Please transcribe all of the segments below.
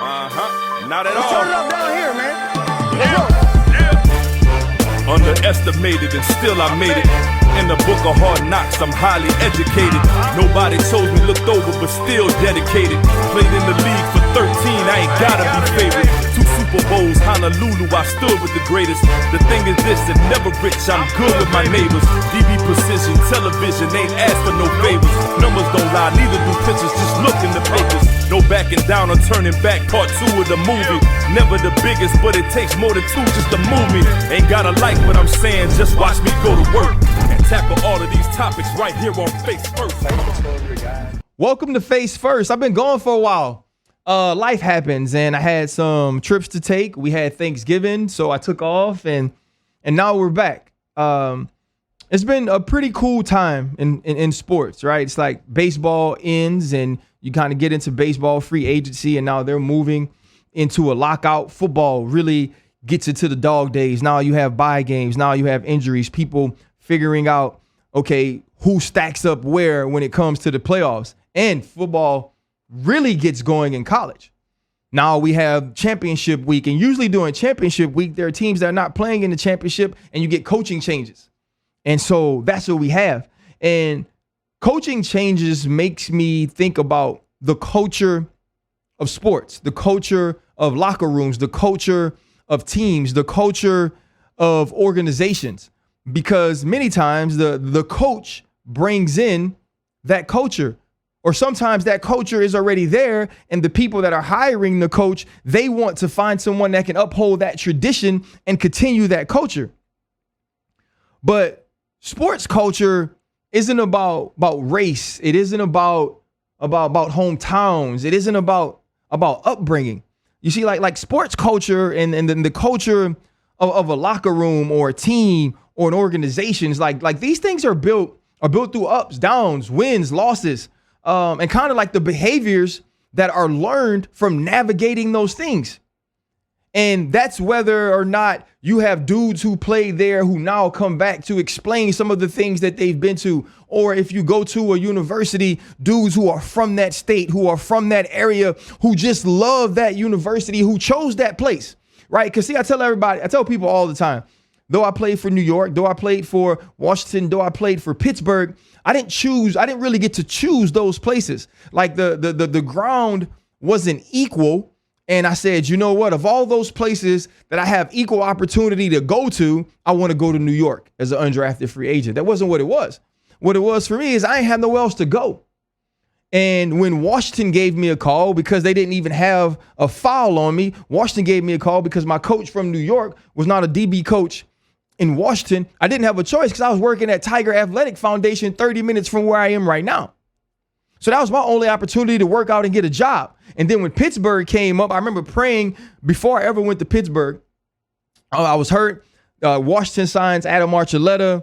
Not at all. Turn it up down here, man. Underestimated and still I made it. In the book of hard knocks, I'm highly educated. Nobody told me looked over, but still dedicated. Played in the league for 13, I ain't gotta be favorite. 2 Super Bowls, Honolulu, I stood with the greatest. The thing is this, I'm never rich, I'm good with my neighbors. DB precision, television, ain't asked for no favors. Numbers don't lie, neither do pictures, just look in the papers. No backing down or turning back, part 2 of the movie. Never the biggest, but it takes more than 2 just to move me. Ain't gotta like what I'm saying, just watch me go to work. And tackle all of these topics right here on Face First. Welcome to Face First. I've been gone for a while. Life happens, and I had some trips to take. We had Thanksgiving, so I took off, and now we're back. It's been a pretty cool time in sports, right? It's like baseball ends, and you kind of get into baseball free agency, and now they're moving into a lockout. Football really gets into the dog days. Now you have bye games. Now you have injuries. People figuring out, okay, who stacks up where when it comes to the playoffs. And football really gets going in college. Now we have championship week, and usually during championship week, there are teams that are not playing in the championship, and you get coaching changes. And so that's what we have. And coaching changes makes me think about the culture of sports, the culture of locker rooms, the culture of teams, the culture of organizations. Because many times the coach brings in that culture, or sometimes that culture is already there, and the people that are hiring the coach, they want to find someone that can uphold that tradition and continue that culture. But sports culture isn't about race. It isn't about hometowns. It isn't about upbringing. You see, like sports culture and the culture of a locker room or a team or an organization is like these things are built through ups, downs, wins, losses, and kind of like the behaviors that are learned from navigating those things. And that's whether or not you have dudes who play there who now come back to explain some of the things that they've been to. Or if you go to a university, dudes who are from that state, who are from that area, who just love that university, who chose that place, right? Because see, I tell people all the time, though I played for New York, though I played for Washington, though I played for Pittsburgh, I didn't really get to choose those places. Like the ground wasn't equal. And I said, you know what? Of all those places that I have equal opportunity to go to, I want to go to New York as an undrafted free agent. That wasn't what it was. What it was for me is I ain't have nowhere else to go. And when Washington gave me a call because they didn't even have a foul on me, Washington gave me a call because my coach from New York was not a DB coach in Washington. I didn't have a choice because I was working at Tiger Athletic Foundation 30 minutes from where I am right now. So that was my only opportunity to work out and get a job. And then when Pittsburgh came up, I remember praying before I ever went to Pittsburgh. I was hurt. Washington signs Adam Archuleta.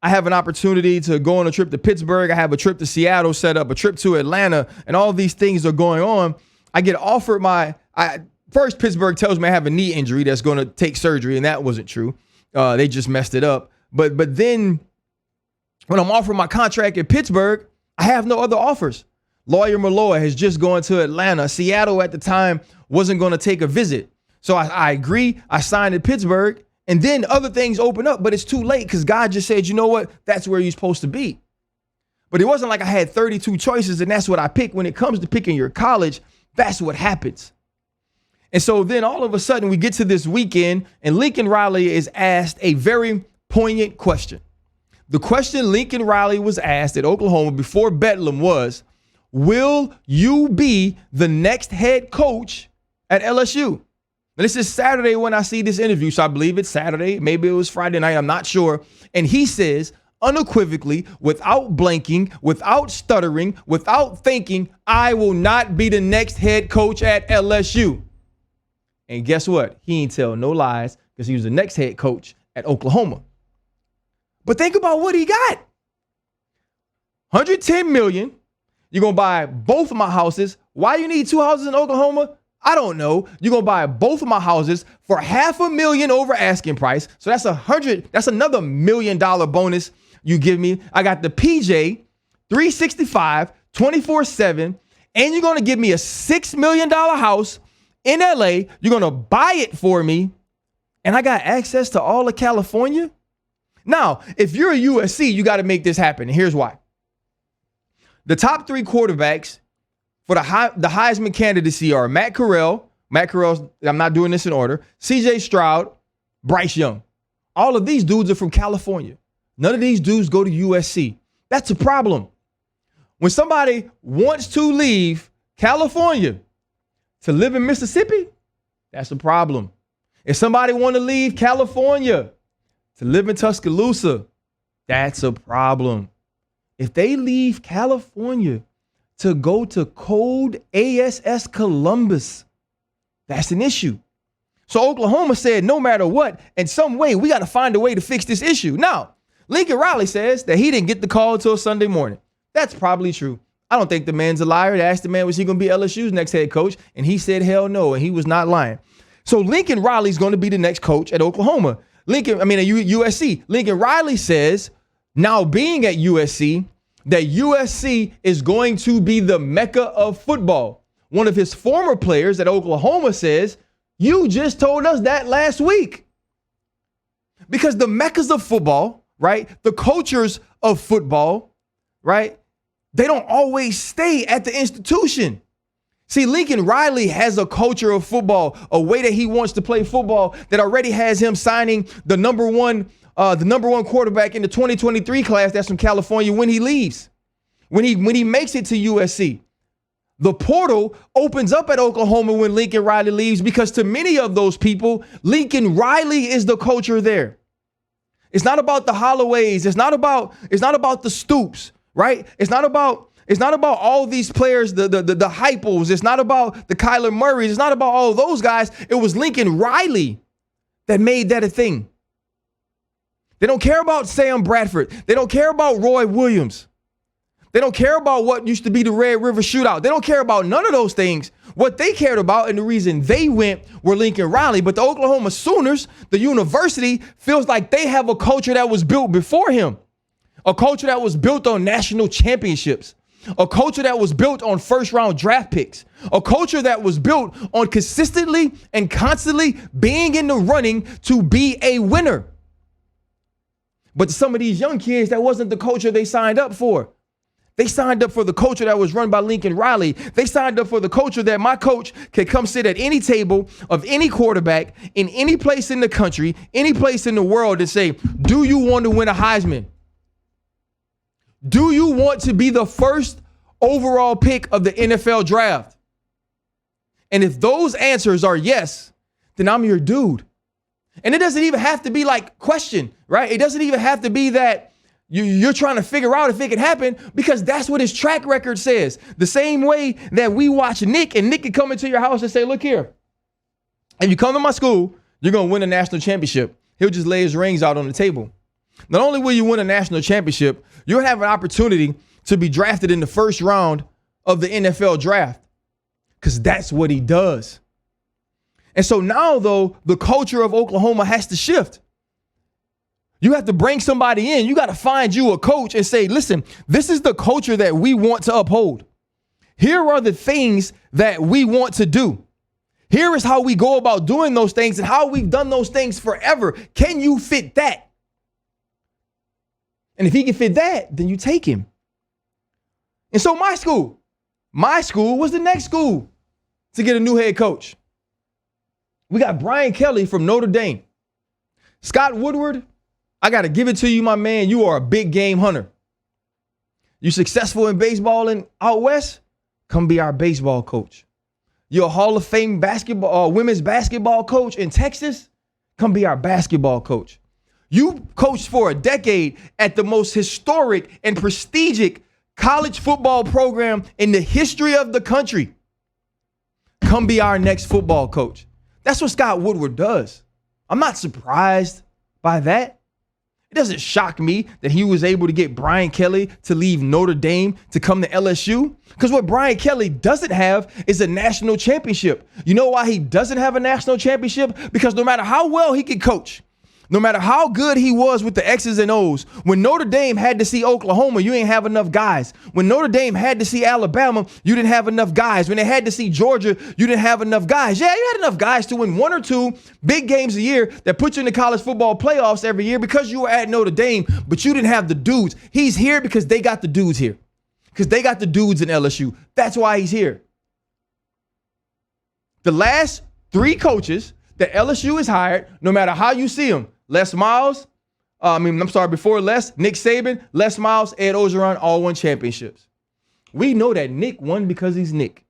I have an opportunity to go on a trip to Pittsburgh. I have a trip to Seattle set up, a trip to Atlanta, and all these things are going on. I get offered first Pittsburgh tells me I have a knee injury that's going to take surgery, and that wasn't true. They just messed it up. But then when I'm offered my contract in Pittsburgh, I have no other offers. Lawyer Malloy has just gone to Atlanta. Seattle at the time wasn't going to take a visit. So I agree. I signed in Pittsburgh, and then other things open up, but it's too late because God just said, you know what? That's where you're supposed to be. But it wasn't like I had 32 choices and that's what I picked. When it comes to picking your college, that's what happens. And so then all of a sudden we get to this weekend and Lincoln Riley is asked a very poignant question. The question Lincoln Riley was asked at Oklahoma before Bedlam was, will you be the next head coach at LSU? Now, this is Saturday when I see this interview, so I believe it's Saturday. Maybe it was Friday night. I'm not sure. And he says unequivocally, without blanking, without stuttering, without thinking, I will not be the next head coach at LSU. And guess what? He ain't tell no lies because he was the next head coach at Oklahoma. But think about what he got. $110 million. You're going to buy both of my houses. Why you need 2 houses in Oklahoma? I don't know. You're going to buy both of my houses for $500,000 over asking price. So that's another $1 million bonus you give me. I got the PJ 365, 24/7, and you're going to give me a $6 million house in LA. You're going to buy it for me. And I got access to all of California. Now, if you're a USC, you got to make this happen. And here's why. The top 3 quarterbacks for the Heisman candidacy are Matt Corral. I'm not doing this in order. CJ Stroud, Bryce Young. All of these dudes are from California. None of these dudes go to USC. That's a problem. When somebody wants to leave California to live in Mississippi, that's a problem. If somebody want to leave California to live in Tuscaloosa, that's a problem. If they leave California to go to cold ASS Columbus, that's an issue. So Oklahoma said, no matter what, in some way, we got to find a way to fix this issue. Now, Lincoln Riley says that he didn't get the call until Sunday morning. That's probably true. I don't think the man's a liar. They asked the man, was he going to be LSU's next head coach? And he said, hell no. And he was not lying. So Lincoln Riley's going to be the next coach at Oklahoma. At USC. Lincoln Riley says, now being at USC, that USC is going to be the mecca of football. One of his former players at Oklahoma says, you just told us that last week. Because the meccas of football, right? The cultures of football, right? They don't always stay at the institution. See, Lincoln Riley has a culture of football, a way that he wants to play football that already has him signing the number one quarterback in the 2023 class that's from California when he leaves. When he makes it to USC. The portal opens up at Oklahoma when Lincoln Riley leaves because to many of those people, Lincoln Riley is the culture there. It's not about the Holloways. It's not about the Stoops, right? It's not about all these players, the Hypos. It's not about the Kyler Murrays. It's not about all those guys. It was Lincoln Riley that made that a thing. They don't care about Sam Bradford. They don't care about Roy Williams. They don't care about what used to be the Red River Shootout. They don't care about none of those things. What they cared about and the reason they went were Lincoln Riley. But the Oklahoma Sooners, the university, feels like they have a culture that was built before him. A culture that was built on national championships. A culture that was built on first-round draft picks. A culture that was built on consistently and constantly being in the running to be a winner. But to some of these young kids, that wasn't the culture they signed up for. They signed up for the culture that was run by Lincoln Riley. They signed up for the culture that my coach can come sit at any table of any quarterback in any place in the country, any place in the world and say, do you want to win a Heisman? Do you want to be the first overall pick of the NFL draft? And if those answers are yes, then I'm your dude. And it doesn't even have to be like question, right? It doesn't even have to be that you're trying to figure out if it can happen because that's what his track record says. The same way that we watch Nick and Nick can come into your house and say, look here, if you come to my school, you're going to win a national championship. He'll just lay his rings out on the table. Not only will you win a national championship, you'll have an opportunity to be drafted in the first round of the NFL draft because that's what he does. And so now, though, the culture of Oklahoma has to shift. You have to bring somebody in. You got to find you a coach and say, listen, this is the culture that we want to uphold. Here are the things that we want to do. Here is how we go about doing those things and how we've done those things forever. Can you fit that? And if he can fit that, then you take him. And so my school was the next school to get a new head coach. We got Brian Kelly from Notre Dame. Scott Woodward, I got to give it to you, my man. You are a big game hunter. You successful in baseball and out west? Come be our baseball coach. You're a Hall of Fame women's basketball coach in Texas? Come be our basketball coach. You coached for a decade at the most historic and prestigious college football program in the history of the country. Come be our next football coach. That's what Scott Woodward does. I'm not surprised by that. It doesn't shock me that he was able to get Brian Kelly to leave Notre Dame to come to LSU. Because what Brian Kelly doesn't have is a national championship. You know why he doesn't have a national championship? Because no matter how well he can coach, No matter how good he was with the X's and O's, when Notre Dame had to see Oklahoma, you ain't have enough guys. When Notre Dame had to see Alabama, you didn't have enough guys. When they had to see Georgia, you didn't have enough guys. Yeah, you had enough guys to win 1 or 2 big games a year that put you in the college football playoffs every year because you were at Notre Dame, but you didn't have the dudes. He's here because they got the dudes here. Because they got the dudes in LSU. That's why he's here. The last 3 coaches that LSU has hired, no matter how you see them, Les Miles, before Les, Nick Saban, Les Miles, Ed Orgeron, all won championships. We know that Nick won because he's Nick.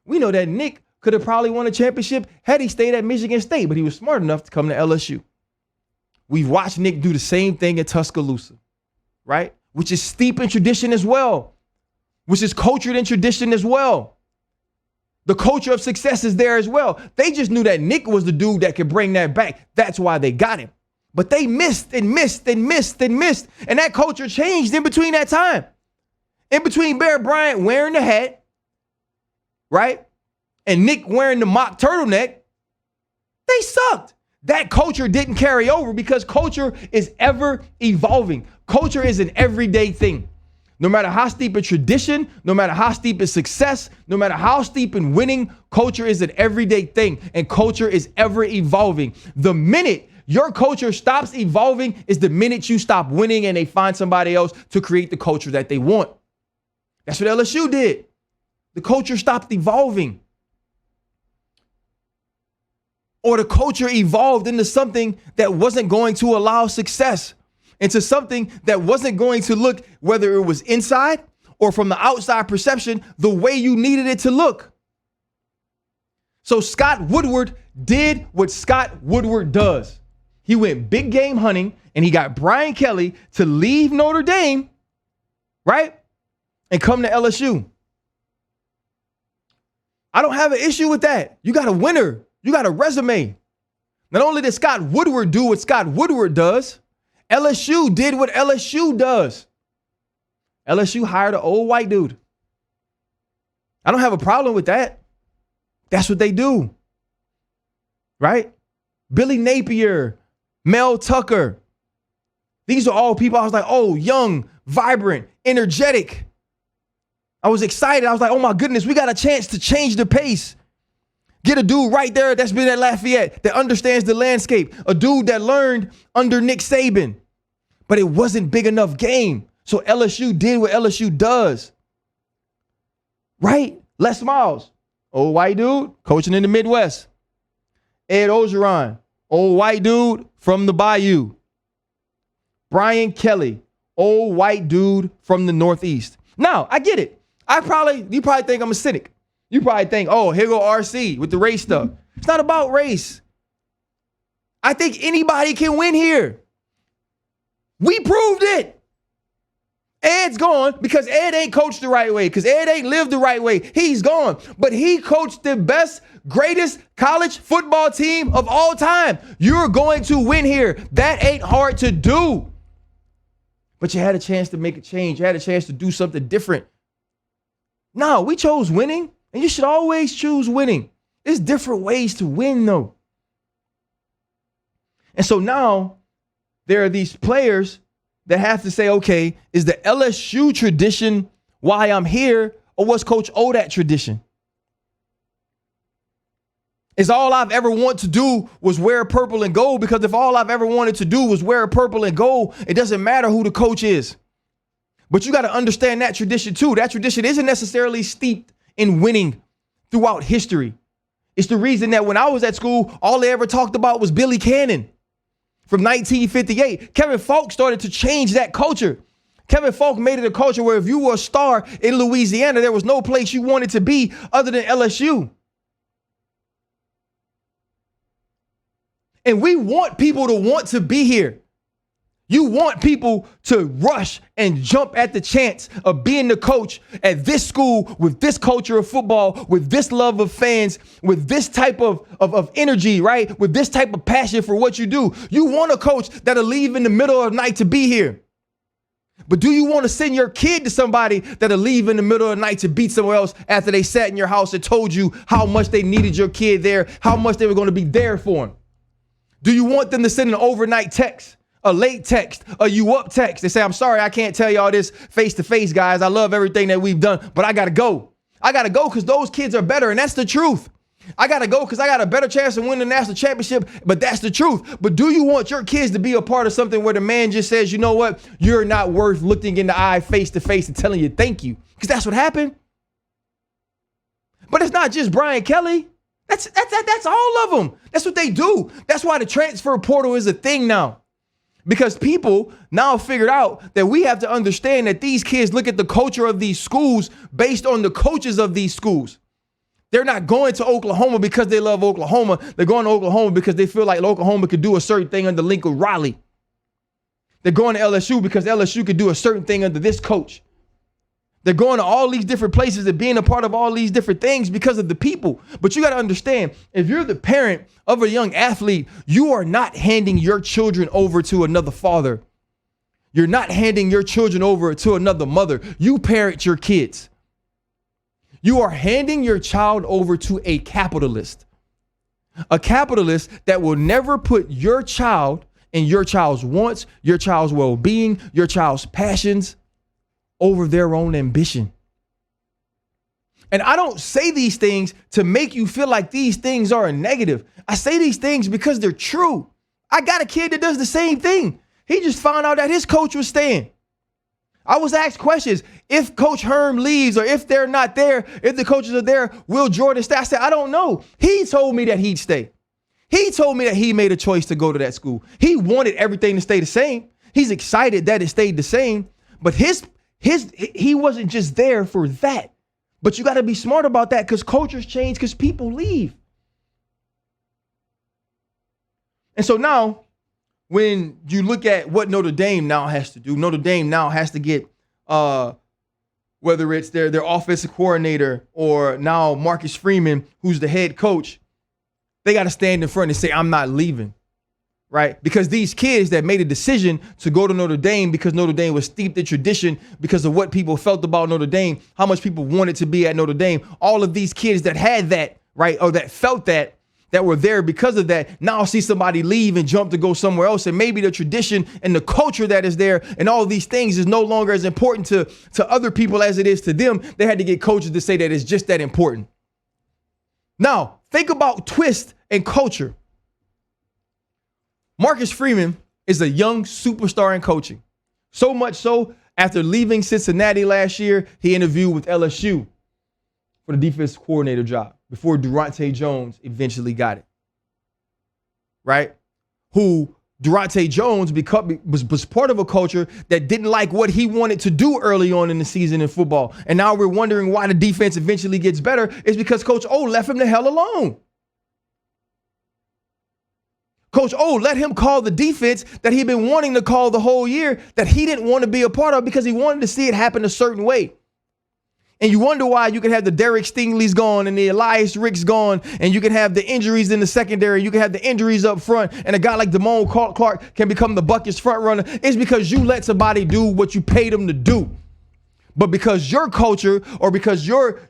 We know that Nick could have probably won a championship had he stayed at Michigan State, but he was smart enough to come to LSU. We've watched Nick do the same thing at Tuscaloosa, right? Which is steep in tradition as well, which is cultured in tradition as well. The culture of success is there as well. They just knew that Nick was the dude that could bring that back. That's why they got him. But they missed and missed and missed and missed. And that culture changed in between that time. In between Bear Bryant wearing the hat, right? And Nick wearing the mock turtleneck, they sucked. That culture didn't carry over because culture is ever evolving. Culture is an everyday thing. No matter how steep in tradition, no matter how steep in success, no matter how steep in winning, culture is an everyday thing, and culture is ever evolving. The minute your culture stops evolving is the minute you stop winning and they find somebody else to create the culture that they want. That's what LSU did. The culture stopped evolving. Or the culture evolved into something that wasn't going to allow success, into something that wasn't going to look, whether it was inside or from the outside perception, the way you needed it to look. So Scott Woodward did what Scott Woodward does. He went big game hunting and he got Brian Kelly to leave Notre Dame, right? And come to LSU. I don't have an issue with that. You got a winner. You got a resume. Not only did Scott Woodward do what Scott Woodward does, LSU did what LSU does. LSU hired an old white dude. I don't have a problem with that. That's what they do. Right? Billy Napier, Mel Tucker. These are all people I was like, oh, young, vibrant, energetic. I was excited. I was like, oh my goodness, we got a chance to change the pace. Get a dude right there that's been at Lafayette, that understands the landscape. A dude that learned under Nick Saban. But it wasn't big enough game. So LSU did what LSU does. Right? Les Miles, old white dude, coaching in the Midwest. Ed Orgeron, old white dude from the Bayou. Brian Kelly, old white dude from the Northeast. Now, I get it. You probably think I'm a cynic. You probably think, oh, here go RC with the race stuff. It's not about race. I think anybody can win here. We proved it. Ed's gone because Ed ain't coached the right way, because Ed ain't lived the right way. He's gone. But he coached the best, greatest college football team of all time. You're going to win here. That ain't hard to do. But you had a chance to make a change. You had a chance to do something different. No, we chose winning. And you should always choose winning. There's different ways to win, though. And so now there are these players that have to say, okay, is the LSU tradition why I'm here, or was Coach O that tradition? Is all I've ever wanted to do was wear purple and gold? Because if all I've ever wanted to do was wear purple and gold, it doesn't matter who the coach is. But you got to understand that tradition too. That tradition isn't necessarily steeped in winning throughout history. It's the reason that when I was at school, all they ever talked about was Billy Cannon from 1958. Kevin Falk started to change that culture. Kevin Falk made it a culture where if you were a star in Louisiana, there was no place you wanted to be other than LSU. And we want people to want to be here. You want people to rush and jump at the chance of being the coach at this school with this culture of football, with this love of fans, with this type of energy, right? With this type of passion for what you do. You want a coach that'll leave in the middle of the night to be here. But do you want to send your kid to somebody that'll leave in the middle of the night to beat somewhere else after they sat in your house and told you how much they needed your kid there, how much they were going to be there for him? Do you want them to send an overnight text, a late text, a you up text? They say, I'm sorry, I can't tell y'all this face to face, guys. I love everything that we've done, but I got to go. I got to go because those kids are better. And that's the truth. I got to go because I got a better chance of winning the national championship, but that's the truth. But do you want your kids to be a part of something where the man just says, you know what? You're not worth looking in the eye face to face and telling you thank you, because that's what happened. But it's not just Brian Kelly. That's all of them. That's what they do. That's why the transfer portal is a thing now. Because people now figured out that we have to understand that these kids look at the culture of these schools based on the coaches of these schools. They're not going to Oklahoma because they love Oklahoma. They're going to Oklahoma because they feel like Oklahoma could do a certain thing under Lincoln Riley. They're going to LSU because LSU could do a certain thing under this coach. They're going to all these different places and being a part of all these different things because of the people. But you got to understand, if you're the parent of a young athlete, you are not handing your children over to another father. You're not handing your children over to another mother. You parent your kids. You are handing your child over to a capitalist that will never put your child and your child's wants, your child's well-being, your child's passions over their own ambition. And I don't say these things to make you feel like these things are a negative. I say these things because they're true. I got a kid that does the same thing. He just found out that his coach was staying. I was asked questions. If Coach Herm leaves or if they're not there, if the coaches are there, will Jordan stay? I said, I don't know. He told me that he'd stay. He told me that he made a choice to go to that school. He wanted everything to stay the same. He's excited that it stayed the same. But he wasn't just there for that. But you got to be smart about that because cultures change because people leave. And so now, when you look at what Notre Dame now has to do, Notre Dame now has to get, whether it's their offensive coordinator or now Marcus Freeman, who's the head coach, they got to stand in front and say, I'm not leaving, right? Because these kids that made a decision to go to Notre Dame because Notre Dame was steeped in tradition because of what people felt about Notre Dame, how much people wanted to be at Notre Dame, all of these kids that had that, right, or that felt that were there because of that, now see somebody leave and jump to go somewhere else. And maybe the tradition and the culture that is there and all these things is no longer as important to other people as it is to them. They had to get coaches to say that it's just that important. Now, think about twist and culture. Marcus Freeman is a young superstar in coaching. So much so, after leaving Cincinnati last year, he interviewed with LSU for the defensive coordinator job before Durante Jones eventually got it, right? Who Durante Jones was part of a culture that didn't like what he wanted to do early on in the season in football. And now we're wondering why the defense eventually gets better. It's because Coach O left him the hell alone. Coach O let him call the defense that he'd been wanting to call the whole year that he didn't want to be a part of because he wanted to see it happen a certain way. And you wonder why you can have the Derek Stingley's gone and the Elias Ricks gone, and you can have the injuries in the secondary, you can have the injuries up front, and a guy like Damone Clark can become the Buckets front runner. It's because you let somebody do what you paid them to do. But because your culture or because your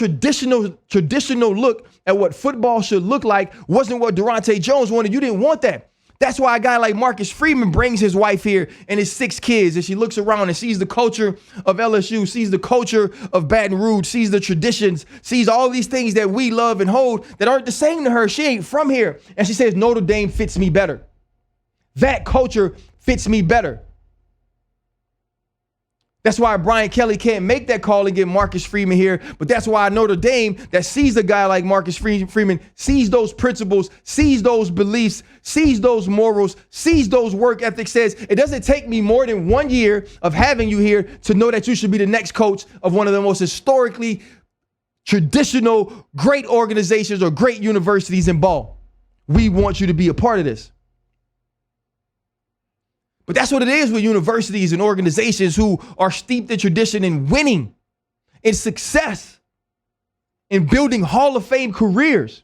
traditional look at what football should look like wasn't what Durante Jones wanted, you didn't want that. That's why a guy like Marcus Freeman brings his wife here and his 6 kids, and she looks around and sees the culture of LSU, sees the culture of Baton Rouge, sees the traditions, sees all these things that we love and hold that aren't the same to her. She ain't from here. And she says, Notre Dame fits me better. That culture fits me better. That's why Brian Kelly can't make that call and get Marcus Freeman here. But that's why Notre Dame that sees a guy like Marcus Freeman, sees those principles, sees those beliefs, sees those morals, sees those work ethics, says it doesn't take me more than 1 year of having you here to know that you should be the next coach of one of the most historically traditional great organizations or great universities in ball. We want you to be a part of this. But that's what it is with universities and organizations who are steeped in tradition and winning, in success, in building Hall of Fame careers.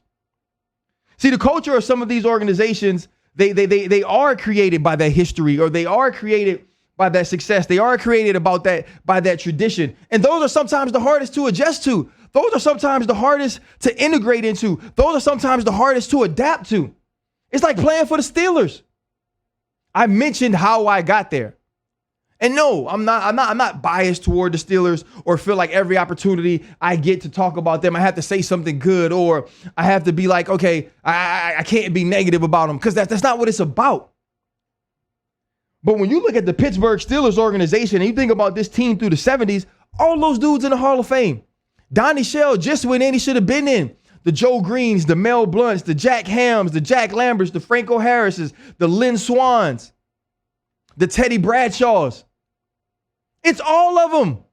See, the culture of some of these organizations, they are created by that history, or they are created by that success. They are created by that tradition. And those are sometimes the hardest to adjust to. Those are sometimes the hardest to integrate into. Those are sometimes the hardest to adapt to. It's like playing for the Steelers. I mentioned how I got there. And no, I'm not biased toward the Steelers or feel like every opportunity I get to talk about them, I have to say something good, or I have to be like, okay, I can't be negative about them, because that's not what it's about. But when you look at the Pittsburgh Steelers organization and you think about this team through the 70s, all those dudes in the Hall of Fame. Donnie Shell just went in, he should have been in. The Joe Greens, the Mel Blunts, the Jack Hams, the Jack Lamberts, the Franco Harrises, the Lynn Swans, the Teddy Bradshaws. It's all of them.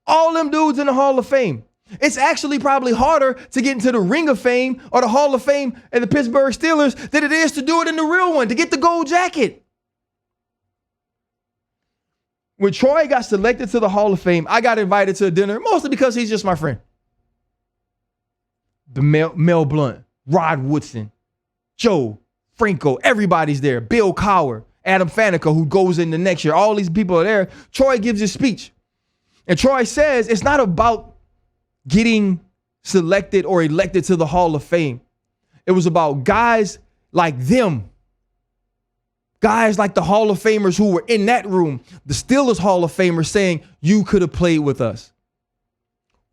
All them dudes in the Hall of Fame. It's actually probably harder to get into the Ring of Fame or the Hall of Fame and the Pittsburgh Steelers than it is to do it in the real one, to get the gold jacket. When Troy got selected to the Hall of Fame, I got invited to a dinner, mostly because he's just my friend. The Mel Blunt, Rod Woodson, Joe, Franco, everybody's there. Bill Cowher, Adam Faneca, who goes in the next year. All these people are there. Troy gives his speech. And Troy says it's not about getting selected or elected to the Hall of Fame. It was about guys like them. Guys like the Hall of Famers who were in that room, the Steelers Hall of Famers, saying, you could have played with us.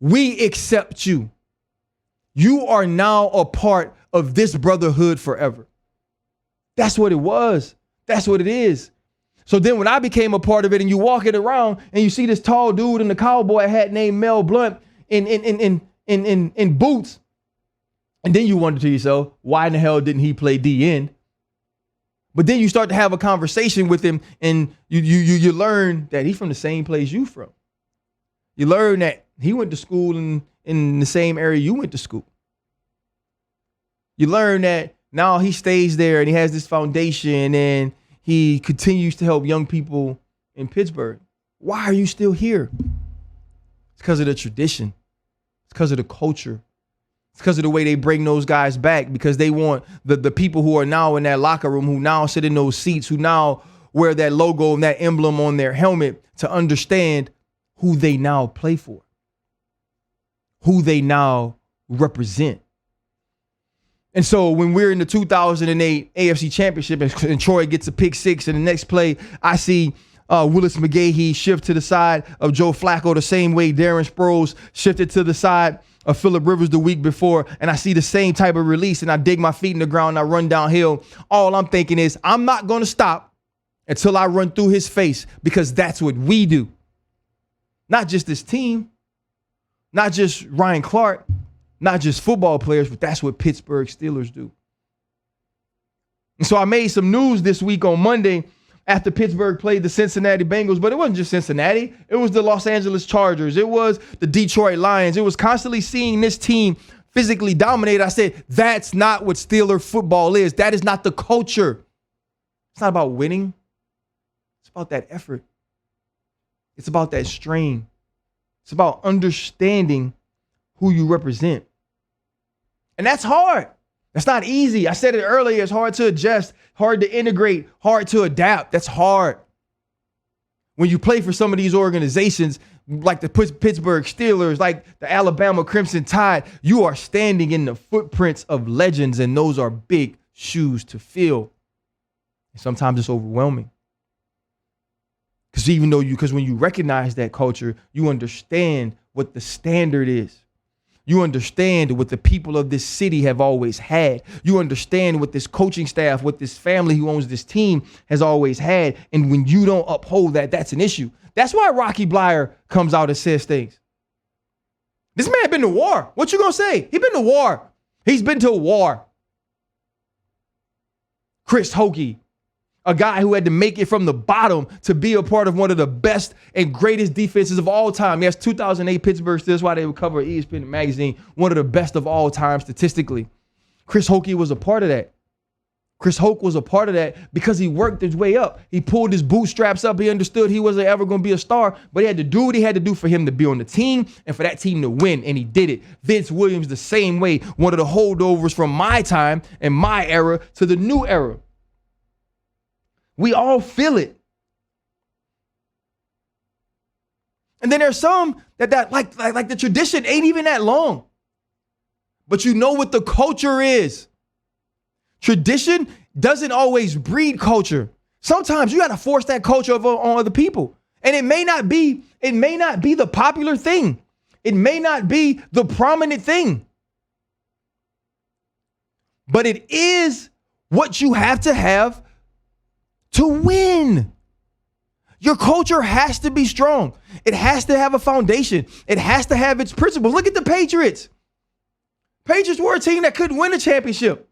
We accept you. You are now a part of this brotherhood forever. That's what it was. That's what it is. So then when I became a part of it and you walk it around and you see this tall dude in the cowboy hat named Mel Blunt in boots, and then you wonder to yourself, why in the hell didn't he play D end? But then you start to have a conversation with him and you learn that he's from the same place you from. You learn that he went to school in the same area you went to school. You learn that now he stays there and he has this foundation and he continues to help young people in Pittsburgh. Why are you still here? It's because of the tradition. It's because of the culture. It's because of the way they bring those guys back, because they want the people who are now in that locker room, who now sit in those seats, who now wear that logo and that emblem on their helmet, to understand who they now play for, who they now represent. And so when we're in the 2008 AFC Championship and Troy gets a pick six, and the next play I see Willis McGahee shift to the side of Joe Flacco the same way Darren Sproles shifted to the side of Phillip Rivers the week before, and I see the same type of release, and I dig my feet in the ground and I run downhill, all I'm thinking is, I'm not going to stop until I run through his face, because that's what we do. Not just this team, not just Ryan Clark, not just football players, but that's what Pittsburgh Steelers do. And so I made some news this week on Monday after Pittsburgh played the Cincinnati Bengals, but it wasn't just Cincinnati. It was the Los Angeles Chargers. It was the Detroit Lions. It was constantly seeing this team physically dominate. I said, that's not what Steeler football is. That is not the culture. It's not about winning. It's about that effort. It's about that strain. It's about understanding who you represent. And that's hard. That's not easy. I said it earlier. It's hard to adjust, hard to integrate, hard to adapt. That's hard. When you play for some of these organizations, like the Pittsburgh Steelers, like the Alabama Crimson Tide, you are standing in the footprints of legends, and those are big shoes to fill. And sometimes it's overwhelming. Because when you recognize that culture, you understand what the standard is. You understand what the people of this city have always had. You understand what this coaching staff, what this family who owns this team has always had. And when you don't uphold that, that's an issue. That's why Rocky Blyer comes out and says things. This man been to war. What you gonna say? He been to war. He's been to war. Chris Hokie, a guy who had to make it from the bottom to be a part of one of the best and greatest defenses of all time. Yes, 2008 Pittsburgh, that's why they would cover ESPN magazine, one of the best of all time statistically. Chris Hokie was a part of that. Chris Hoke was a part of that because he worked his way up. He pulled his bootstraps up. He understood he wasn't ever going to be a star, but he had to do what he had to do for him to be on the team and for that team to win, and he did it. Vince Williams the same way, one of the holdovers from my time and my era to the new era. We all feel it. And then there's some that like the tradition ain't even that long. But you know what the culture is. Tradition doesn't always breed culture. Sometimes you got to force that culture on other people. And it may not be the popular thing. It may not be the prominent thing. But it is what you have to win. Your culture has to be strong. It has to have a foundation. It has to have its principles. Look at the Patriots. Patriots were a team that couldn't win a championship.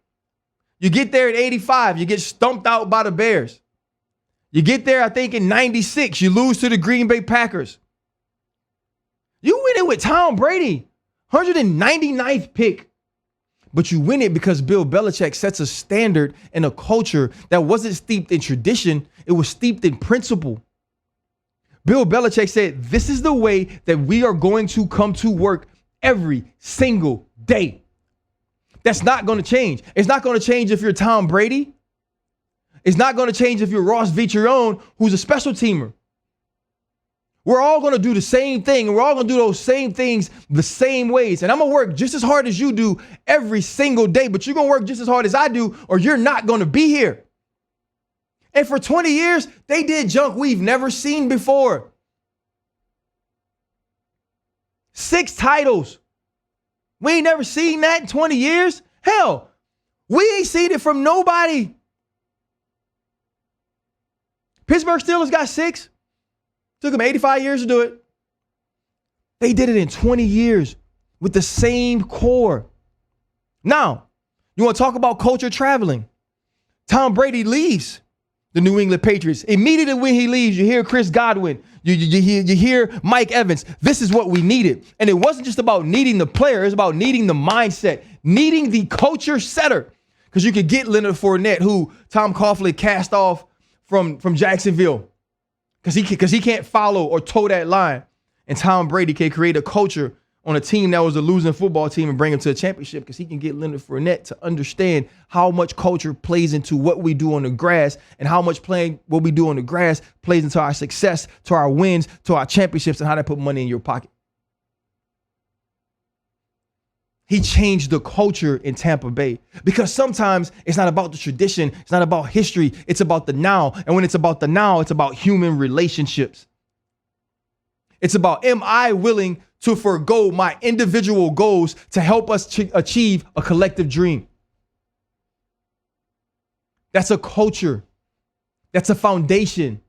You get there in 85, you get stumped out by the Bears. You get there, I think, in 96, you lose to the Green Bay Packers. You win it with Tom Brady, 199th pick. But you win it because Bill Belichick sets a standard and a culture that wasn't steeped in tradition. It was steeped in principle. Bill Belichick said, this is the way that we are going to come to work every single day. That's not going to change. It's not going to change if you're Tom Brady. It's not going to change if you're Ross Vitrione, who's a special teamer. We're all going to do the same thing, and we're all going to do those same things the same ways. And I'm going to work just as hard as you do every single day, but you're going to work just as hard as I do, or you're not going to be here. And for 20 years, they did junk we've never seen before. 6 titles. We ain't never seen that in 20 years. Hell, we ain't seen it from nobody. Pittsburgh Steelers got 6. Took them 85 years to do it. They did it in 20 years with the same core. Now, you want to talk about culture traveling? Tom Brady leaves the New England Patriots. Immediately when he leaves, you hear Chris Godwin. You hear Mike Evans. This is what we needed. And it wasn't just about needing the player. It was about needing the mindset, needing the culture setter. Because you could get Leonard Fournette, who Tom Coughlin cast off from Jacksonville. Because he can't follow or toe that line. And Tom Brady can create a culture on a team that was a losing football team and bring him to a championship because he can get Leonard Fournette to understand how much culture plays into what we do on the grass and how much playing what we do on the grass plays into our success, to our wins, to our championships, and how that put money in your pocket. He changed the culture in Tampa Bay because sometimes it's not about the tradition. It's not about history. It's about the now. And when it's about the now, it's about human relationships. It's about, am I willing to forego my individual goals to help us achieve a collective dream? That's a culture. That's a foundation.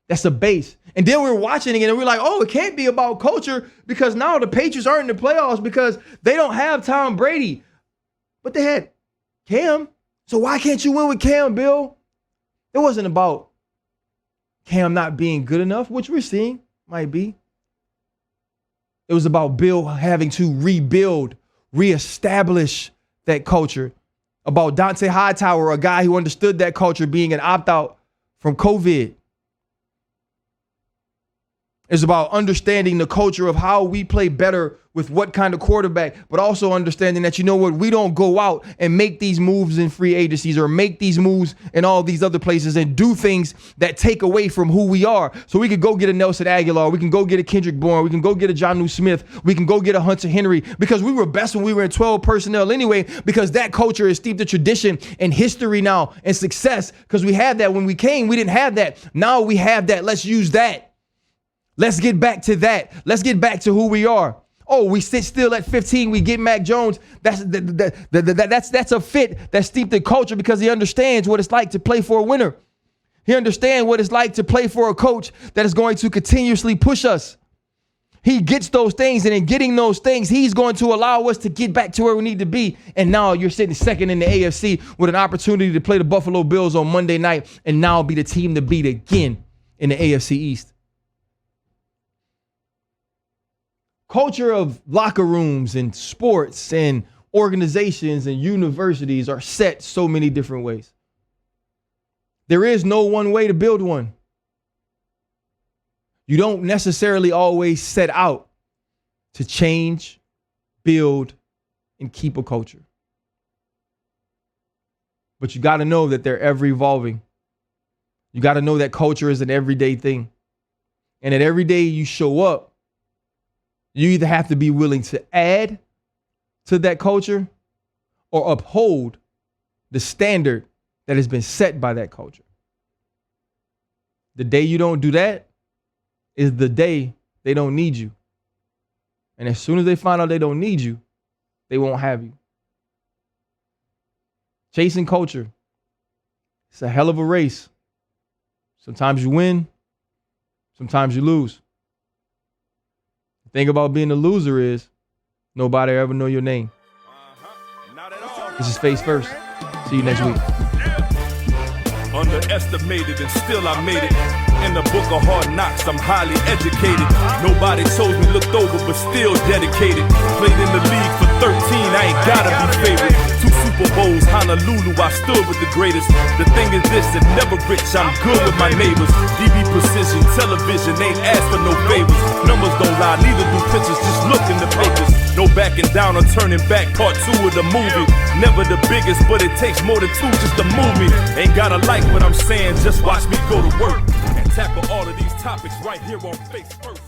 That's a base. And then we're watching it and we're like, oh, it can't be about culture because now the Patriots aren't in the playoffs because they don't have Tom Brady. But they had Cam. So why can't you win with Cam, Bill? It wasn't about Cam not being good enough, which we're seeing might be. It was about Bill having to rebuild, reestablish that culture. About Dante Hightower, a guy who understood that culture, being an opt-out from COVID. It's about understanding the culture of how we play better with what kind of quarterback, but also understanding that, you know what, we don't go out and make these moves in free agencies or make these moves in all these other places and do things that take away from who we are. So we could go get a Nelson Aguilar, we can go get a Kendrick Bourne, we can go get a Jonnu Smith, we can go get a Hunter Henry because we were best when we were in 12 personnel anyway, because that culture is steeped in tradition and history now and success because we had that when we came. We didn't have that. Now we have that. Let's use that. Let's get back to that. Let's get back to who we are. Oh, we sit still at 15. We get Mac Jones. That's a fit that's steeped in culture because he understands what it's like to play for a winner. He understands what it's like to play for a coach that is going to continuously push us. He gets those things, and in getting those things, he's going to allow us to get back to where we need to be. And now you're sitting second in the AFC with an opportunity to play the Buffalo Bills on Monday night and now be the team to beat again in the AFC East. Culture of locker rooms and sports and organizations and universities are set so many different ways. There is no one way to build one. You don't necessarily always set out to change, build, and keep a culture. But you got to know that they're ever evolving. You got to know that culture is an everyday thing. And that every day you show up, you either have to be willing to add to that culture or uphold the standard that has been set by that culture. The day you don't do that is the day they don't need you. And as soon as they find out they don't need you, they won't have you. Chasing culture. It's a hell of a race. Sometimes you win, sometimes you lose. The thing about being a loser is nobody ever know your name. This is Face First. See you next week. Underestimated and still I made it. In the book of hard knocks, I'm highly educated. Nobody chose me, looked over, but still dedicated. Played in the league for 13, I ain't gotta be favorite. 2 Super Bowls, Honolulu, I stood with the greatest. The thing is this, that never rich, I'm good with my neighbors. DB precision, television, ain't asked for no favors. Numbers don't lie, neither do pictures, just look in the papers. No backing down or turning back, part 2 of the movie. Never the biggest, but it takes more than 2 just to move me. Ain't gotta like what I'm saying, just watch me go to work and tackle all of these topics right here on Face First.